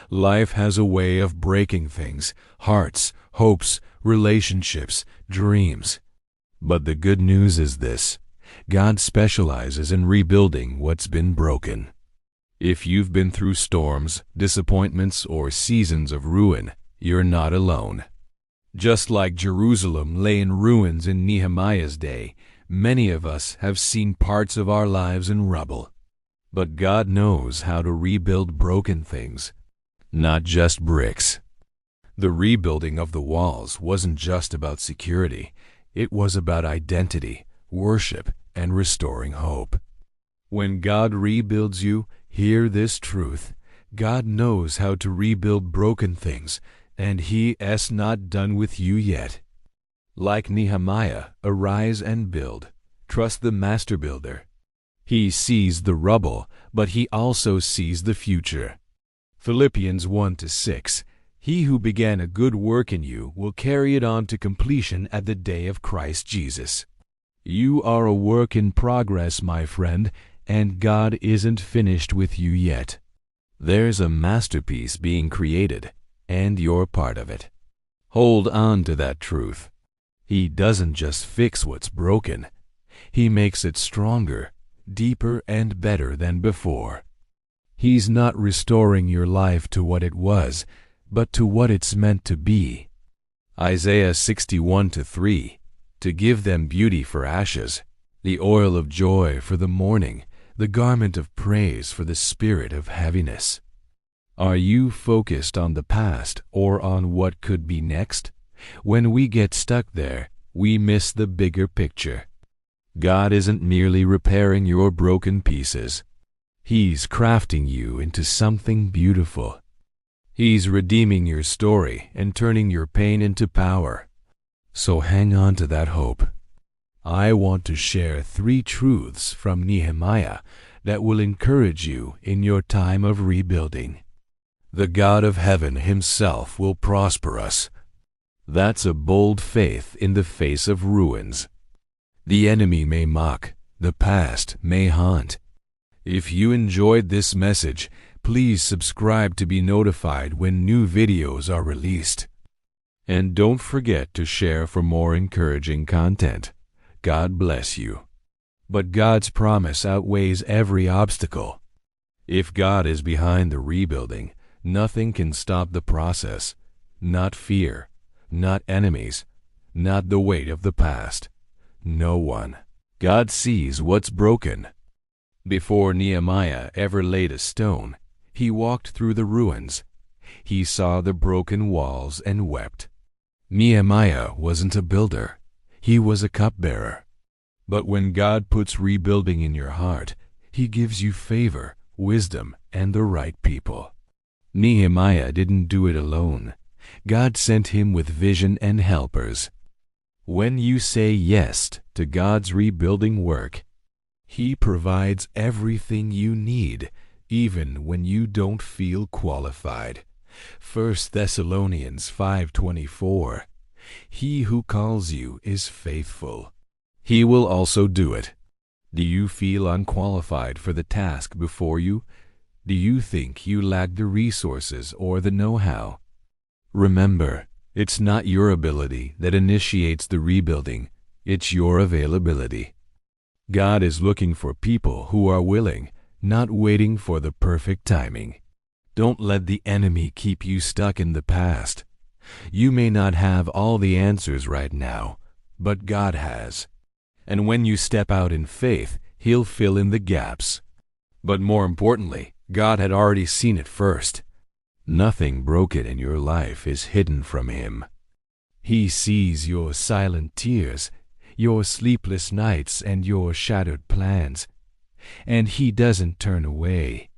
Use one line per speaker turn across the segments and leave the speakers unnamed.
Life has a way of breaking things, hearts, hopes, relationships, dreams. But the good news is this: God specializes in rebuilding what's been broken. If you've been through storms, disappointments, or seasons of ruin, you're not alone. Just like Jerusalem lay in ruins in Nehemiah's day, many of us have seen parts of our lives in rubble. But God knows how to rebuild broken things, not just bricks. The rebuilding of the walls wasn't just about security. It was about identity, worship, and restoring hope. When God rebuilds you, hear this truth: God knows how to rebuild broken things, and He is not done with you yet. Like Nehemiah, arise and build. Trust the master builder. He sees the rubble, but He also sees the future. Philippians 1-6. He who began a good work in you will carry it on to completion at the day of Christ Jesus. You are a work in progress, my friend, and God isn't finished with you yet. There's a masterpiece being created, and you're part of it. Hold on to that truth. He doesn't just fix what's broken. He makes it stronger, deeper, and better than before. He's not restoring your life to what it was, but to what it's meant to be. Isaiah 61-3, to give them beauty for ashes, the oil of joy for the mourning, the garment of praise for the spirit of heaviness. Are you focused on the past or on what could be next? When we get stuck there, we miss the bigger picture. God isn't merely repairing your broken pieces. He's crafting you into something beautiful. He's redeeming your story and turning your pain into power. So hang on to that hope. I want to share 3 truths from Nehemiah that will encourage you in your time of rebuilding. The God of heaven Himself will prosper us. That's a bold faith in the face of ruins. The enemy may mock, the past may haunt. If you enjoyed this message, please subscribe to be notified when new videos are released. And don't forget to share for more encouraging content. God bless you. But God's promise outweighs every obstacle. If God is behind the rebuilding, nothing can stop the process. Not fear, not enemies, not the weight of the past. No one. God sees what's broken. Before Nehemiah ever laid a stone, he walked through the ruins. He saw the broken walls and wept. Nehemiah wasn't a builder. He was a cupbearer. But when God puts rebuilding in your heart, He gives you favor, wisdom, and the right people. Nehemiah didn't do it alone. God sent him with vision and helpers. When you say yes to God's rebuilding work, He provides everything you need, even when you don't feel qualified. 1 Thessalonians 5:24. He who calls you is faithful. He will also do it. Do you feel unqualified for the task before you? Do you think you lack the resources or the know-how? Remember, it's not your ability that initiates the rebuilding. It's your availability. God is looking for people who are willing, not waiting for the perfect timing. Don't let the enemy keep you stuck in the past. You may not have all the answers right now, but God has. And when you step out in faith, He'll fill in the gaps. But more importantly, God had already seen it first. Nothing broken in your life is hidden from Him. He sees your silent tears, your sleepless nights, and your shattered plans. And He doesn't turn away.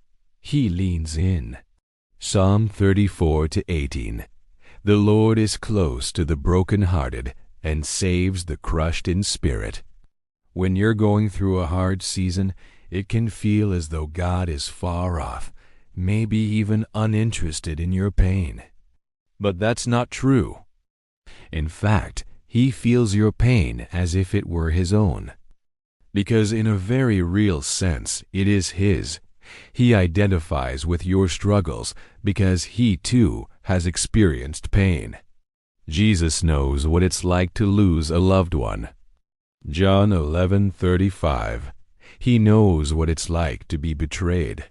He leans in. Psalm 34-18. The Lord is close to the brokenhearted and saves the crushed in spirit. When you're going through a hard season, it can feel as though God is far off, maybe even uninterested in your pain. But that's not true. In fact, He feels your pain as if it were His own. Because in a very real sense, it is His. He identifies with your struggles because he too has experienced pain. Jesus knows what it's like to lose a loved one. John 11:35. He knows what it's like to be betrayed.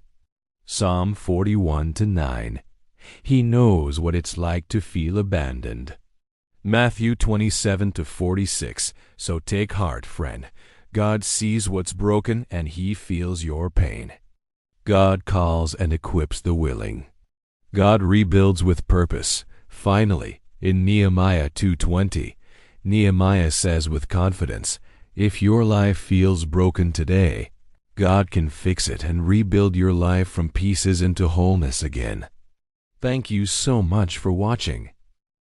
Psalm 41:9. He knows what it's like to feel abandoned. Matthew 27:46. So take heart, friend. God sees what's broken and he feels your pain. God calls and equips the willing. God rebuilds with purpose. Finally, in Nehemiah 2:20, Nehemiah says with confidence, if your life feels broken today, God can fix it and rebuild your life from pieces into wholeness again. Thank you so much for watching.